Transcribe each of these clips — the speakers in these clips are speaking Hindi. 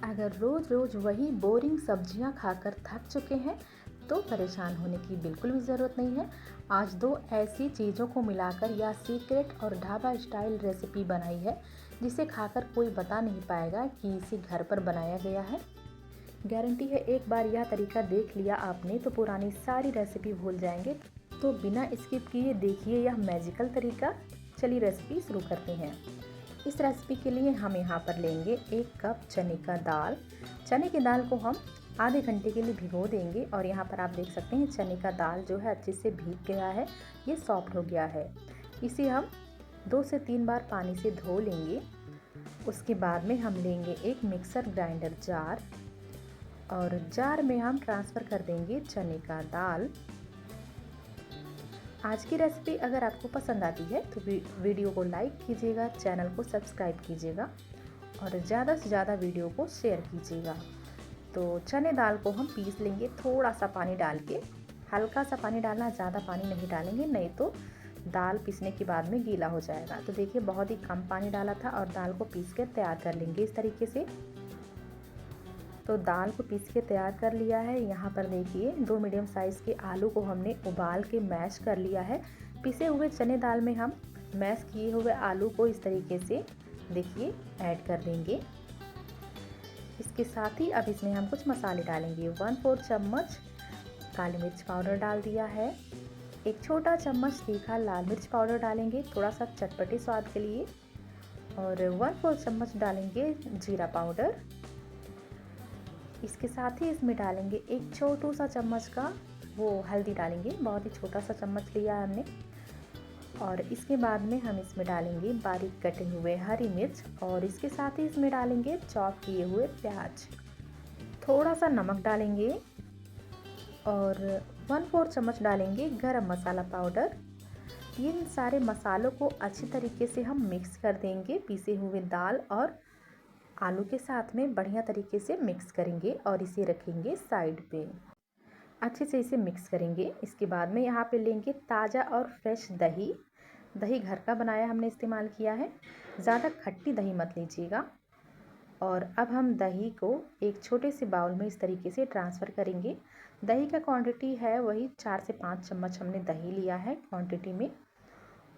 अगर रोज़ रोज़ वही बोरिंग सब्जियां खाकर थक चुके हैं तो परेशान होने की बिल्कुल भी ज़रूरत नहीं है। आज दो ऐसी चीज़ों को मिलाकर यह सीक्रेट और ढाबा स्टाइल रेसिपी बनाई है जिसे खाकर कोई बता नहीं पाएगा कि इसे घर पर बनाया गया है। गारंटी है एक बार यह तरीका देख लिया आपने तो पुरानी सारी रेसिपी भूल जाएंगे। तो बिना स्किप किए देखिए यह मैजिकल तरीका। चलिए रेसिपी शुरू करते हैं। इस रेसिपी के लिए हम यहाँ पर लेंगे 1 कप चने का दाल। चने की दाल को हम आधे घंटे के लिए भिगो देंगे और यहाँ पर आप देख सकते हैं चने का दाल जो है अच्छे से भीग गया है, ये सॉफ्ट हो गया है। इसे हम 2 से 3 बार पानी से धो लेंगे। उसके बाद में हम लेंगे एक मिक्सर ग्राइंडर जार और जार में हम ट्रांसफ़र कर देंगे चने का दाल। आज की रेसिपी अगर आपको पसंद आती है तो वीडियो को लाइक कीजिएगा, चैनल को सब्सक्राइब कीजिएगा और ज़्यादा से ज़्यादा वीडियो को शेयर कीजिएगा। तो चने दाल को हम पीस लेंगे थोड़ा सा पानी डाल के। हल्का सा पानी डालना, ज़्यादा पानी नहीं डालेंगे, नहीं तो दाल पीसने के बाद में गीला हो जाएगा। तो देखिए बहुत ही कम पानी डाला था और दाल को पीस के तैयार कर लेंगे इस तरीके से। तो दाल को पीस के तैयार कर लिया है। यहाँ पर देखिए 2 मीडियम साइज़ के आलू को हमने उबाल के मैश कर लिया है। पिसे हुए चने दाल में हम मैश किए हुए आलू को इस तरीके से देखिए ऐड कर देंगे। इसके साथ ही अब इसमें हम कुछ मसाले डालेंगे। 1/4 चम्मच काली मिर्च पाउडर डाल दिया है। 1 छोटा चम्मच तीखा लाल मिर्च पाउडर डालेंगे थोड़ा सा चटपटे स्वाद के लिए। और 1/4 चम्मच डालेंगे जीरा पाउडर। इसके साथ ही इसमें डालेंगे एक छोटू सा चम्मच का वो हल्दी डालेंगे, बहुत ही छोटा सा चम्मच लिया है हमने। और इसके बाद में हम इसमें डालेंगे बारीक कटे हुए हरी मिर्च और इसके साथ ही इसमें डालेंगे चॉप किए हुए प्याज। थोड़ा सा नमक डालेंगे और 1/4 चम्मच डालेंगे गरम मसाला पाउडर। इन सारे मसालों को अच्छी तरीके से हम मिक्स कर देंगे पीसे हुए दाल और आलू के साथ में बढ़िया तरीके से मिक्स करेंगे और इसे रखेंगे साइड पे। अच्छे से इसे मिक्स करेंगे। इसके बाद में यहाँ पे लेंगे ताज़ा और फ्रेश दही। दही घर का बनाया हमने इस्तेमाल किया है, ज़्यादा खट्टी दही मत लीजिएगा। और अब हम दही को एक छोटे से बाउल में इस तरीके से ट्रांसफ़र करेंगे। दही का क्वांटिटी है वही 4 से 5 चम्मच हमने दही लिया है क्वांटिटी में।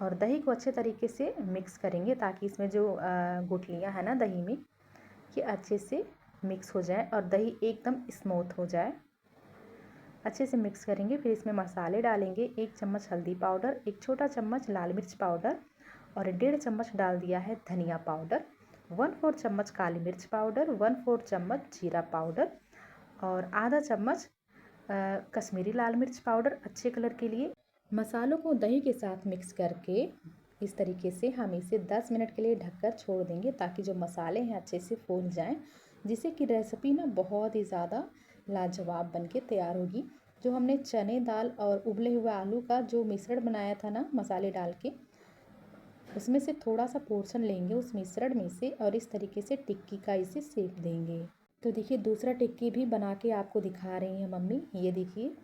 और दही को अच्छे तरीके से मिक्स करेंगे ताकि इसमें जो गुठलियाँ हैं ना दही में, ये अच्छे से मिक्स हो जाए और दही एकदम स्मूथ हो जाए। अच्छे से मिक्स करेंगे। फिर इसमें मसाले डालेंगे। 1 चम्मच हल्दी पाउडर, 1 छोटा चम्मच लाल मिर्च पाउडर और 1.5 चम्मच डाल दिया है धनिया पाउडर। 1/4 चम्मच काली मिर्च पाउडर, 1/4 चम्मच जीरा पाउडर और आधा चम्मच कश्मीरी लाल मिर्च पाउडर अच्छे कलर के लिए। मसालों को दही के साथ मिक्स करके इस तरीके से हम इसे 10 मिनट के लिए ढककर छोड़ देंगे ताकि जो मसाले हैं अच्छे से फूल जाएं, जिससे कि रेसिपी ना बहुत ही ज़्यादा लाजवाब बन के तैयार होगी। जो हमने चने दाल और उबले हुए आलू का जो मिश्रण बनाया था ना मसाले डाल के, उसमें से थोड़ा सा पोर्शन लेंगे उस मिश्रण में से और इस तरीके से टिक्की का इसे शेप देंगे। तो देखिए दूसरा टिक्की भी बना के आपको दिखा रही हैं मम्मी। ये देखिए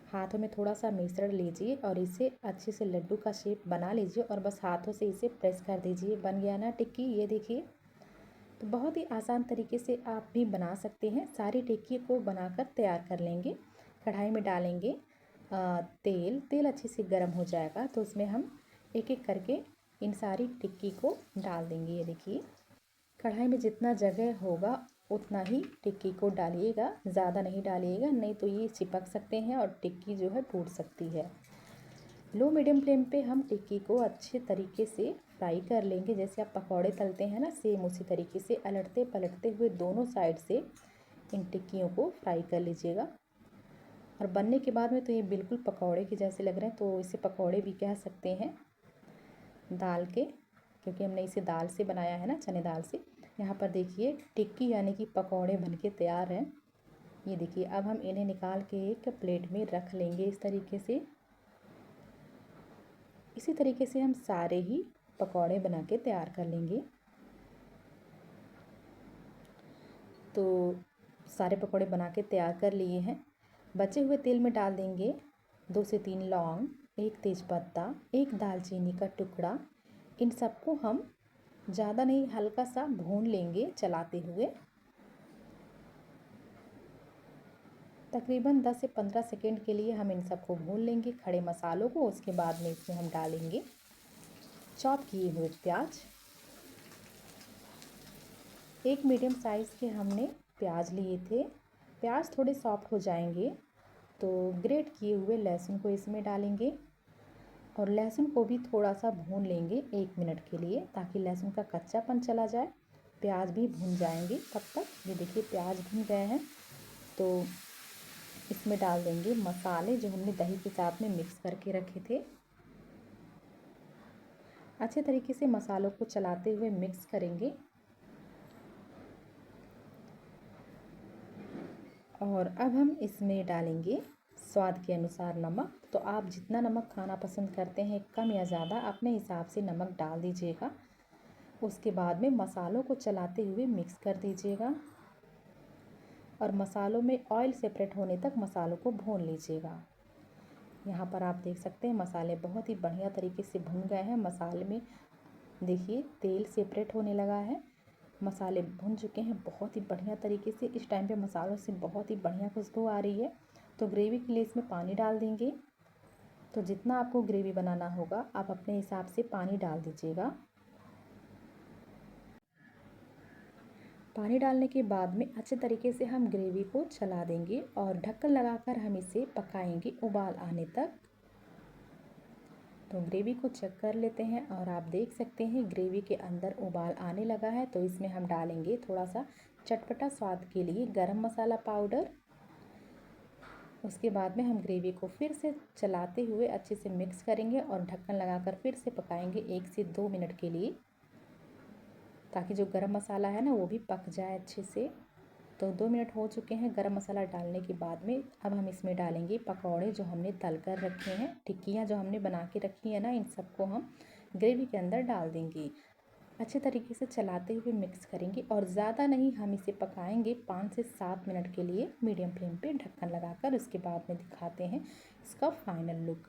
हाथों में थोड़ा सा मिश्रण लीजिए और इसे अच्छे से लड्डू का शेप बना लीजिए और बस हाथों से इसे प्रेस कर दीजिए। बन गया ना टिक्की, ये देखिए। तो बहुत ही आसान तरीके से आप भी बना सकते हैं। सारी टिक्की को बनाकर तैयार कर लेंगे। कढ़ाई में डालेंगे तेल अच्छे से गर्म हो जाएगा तो उसमें हम एक एक करके इन सारी टिक्की को डाल देंगे। ये देखिए कढ़ाई में जितना जगह होगा उतना ही टिक्की को डालिएगा, ज़्यादा नहीं डालिएगा, नहीं तो ये चिपक सकते हैं और टिक्की जो है टूट सकती है। लो मीडियम फ्लेम पे हम टिक्की को अच्छे तरीके से फ्राई कर लेंगे। जैसे आप पकौड़े तलते हैं ना, सेम उसी तरीके से अलटते पलटते हुए दोनों साइड से इन टिक्कियों को फ्राई कर लीजिएगा। और बनने के बाद में तो ये बिल्कुल पकौड़े के जैसे लग रहे हैं, तो इसे पकौड़े भी कह सकते हैं दाल के, क्योंकि हमने इसे दाल से बनाया है ना, चने दाल से। यहाँ पर देखिए टिक्की यानी कि पकौड़े बनके तैयार हैं। ये देखिए अब हम इन्हें निकाल के एक प्लेट में रख लेंगे इस तरीके से। इसी तरीके से हम सारे ही पकौड़े बना के तैयार कर लेंगे। तो सारे पकौड़े बना के तैयार कर लिए हैं। बचे हुए तेल में डाल देंगे 2 से 3 लौंग, 1 तेज़पत्ता, 1 दालचीनी का टुकड़ा। इन सबको हम ज़्यादा नहीं, हल्का सा भून लेंगे चलाते हुए। तकरीबन 10 से 15 सेकेंड के लिए हम इन सबको भून लेंगे, खड़े मसालों को। उसके बाद में इसमें हम डालेंगे चॉप किए हुए प्याज। एक मीडियम साइज़ के हमने प्याज लिए थे। प्याज थोड़े सॉफ्ट हो जाएंगे तो ग्रेट किए हुए लहसुन को इसमें डालेंगे और लहसुन को भी थोड़ा सा भून लेंगे 1 मिनट के लिए, ताकि लहसुन का कच्चापन चला जाए। प्याज भी भून जाएंगे तब तक। ये देखिए प्याज भून गए हैं, तो इसमें डाल देंगे मसाले जो हमने दही के साथ में मिक्स करके रखे थे। अच्छे तरीके से मसालों को चलाते हुए मिक्स करेंगे। और अब हम इसमें डालेंगे स्वाद के अनुसार नमक। तो आप जितना नमक खाना पसंद करते हैं, कम या ज़्यादा, अपने हिसाब से नमक डाल दीजिएगा। उसके बाद में मसालों को चलाते हुए मिक्स कर दीजिएगा और मसालों में ऑयल सेपरेट होने तक मसालों को भून लीजिएगा। यहाँ पर आप देख सकते हैं मसाले बहुत ही बढ़िया तरीके से भुन गए हैं। मसाले में देखिए तेल सेपरेट होने लगा है, मसाले भुन चुके हैं बहुत ही बढ़िया तरीके से। इस टाइम पे मसालों से बहुत ही बढ़िया खुशबू आ रही है। तो ग्रेवी के लिए इसमें पानी डाल देंगे। तो जितना आपको ग्रेवी बनाना होगा आप अपने हिसाब से पानी डाल दीजिएगा। पानी डालने के बाद में अच्छे तरीके से हम ग्रेवी को चला देंगे और ढक्कन लगाकर हम इसे पकाएंगे उबाल आने तक। तो ग्रेवी को चेक कर लेते हैं और आप देख सकते हैं ग्रेवी के अंदर उबाल आने लगा है। तो इसमें हम डालेंगे थोड़ा सा चटपटा स्वाद के लिए गरम मसाला पाउडर। उसके बाद में हम ग्रेवी को फिर से चलाते हुए अच्छे से मिक्स करेंगे और ढक्कन लगाकर फिर से पकाएंगे 1 से 2 मिनट के लिए, ताकि जो गरम मसाला है ना वो भी पक जाए अच्छे से। तो 2 मिनट हो चुके हैं गरम मसाला डालने के बाद में। अब हम इसमें डालेंगे पकौड़े जो हमने तल कर रखे हैं, टिक्कियाँ जो हमने बना के रखी है ना, इन सबको हम ग्रेवी के अंदर डाल देंगे। अच्छे तरीके से चलाते हुए मिक्स करेंगे और ज़्यादा नहीं, हम इसे पकाएंगे 5 से 7 मिनट के लिए मीडियम फ्लेम पे ढक्कन लगाकर। उसके बाद में दिखाते हैं इसका फाइनल लुक।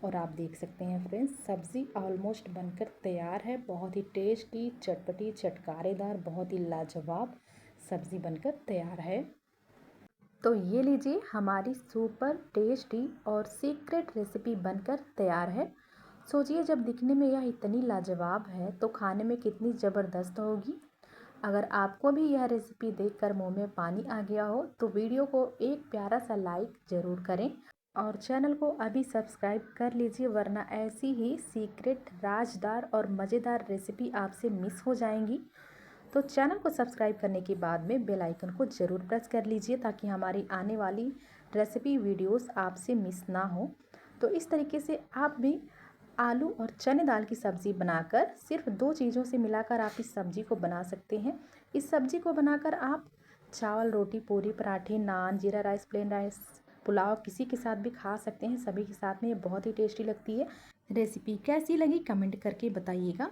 और आप देख सकते हैं फ्रेंड्स, सब्ज़ी ऑलमोस्ट बनकर तैयार है। बहुत ही टेस्टी, चटपटी, चटकारेदार, बहुत ही लाजवाब सब्ज़ी बनकर तैयार है। तो ये लीजिए हमारी सुपर टेस्टी और सीक्रेट रेसिपी बनकर तैयार है। सोचिए जब दिखने में यह इतनी लाजवाब है तो खाने में कितनी ज़बरदस्त होगी। अगर आपको भी यह रेसिपी देखकर मुंह में पानी आ गया हो तो वीडियो को एक प्यारा सा लाइक ज़रूर करें और चैनल को अभी सब्सक्राइब कर लीजिए, वरना ऐसी ही सीक्रेट, राजदार और मज़ेदार रेसिपी आपसे मिस हो जाएंगी। तो चैनल को सब्सक्राइब करने के बाद में बेल आइकन को ज़रूर प्रेस कर लीजिए, ताकि हमारी आने वाली रेसिपी वीडियोस आपसे मिस ना हो। तो इस तरीके से आप भी आलू और चने दाल की सब्ज़ी बनाकर सिर्फ 2 चीज़ों से मिलाकर आप इस सब्ज़ी को बना सकते हैं। इस सब्ज़ी को बनाकर आप चावल, रोटी, पूरी, पराठे, नान, जीरा राइस, प्लेन राइस, पुलाव किसी के साथ भी खा सकते हैं। सभी के साथ में ये बहुत ही टेस्टी लगती है। रेसिपी कैसी लगी कमेंट करके बताइएगा।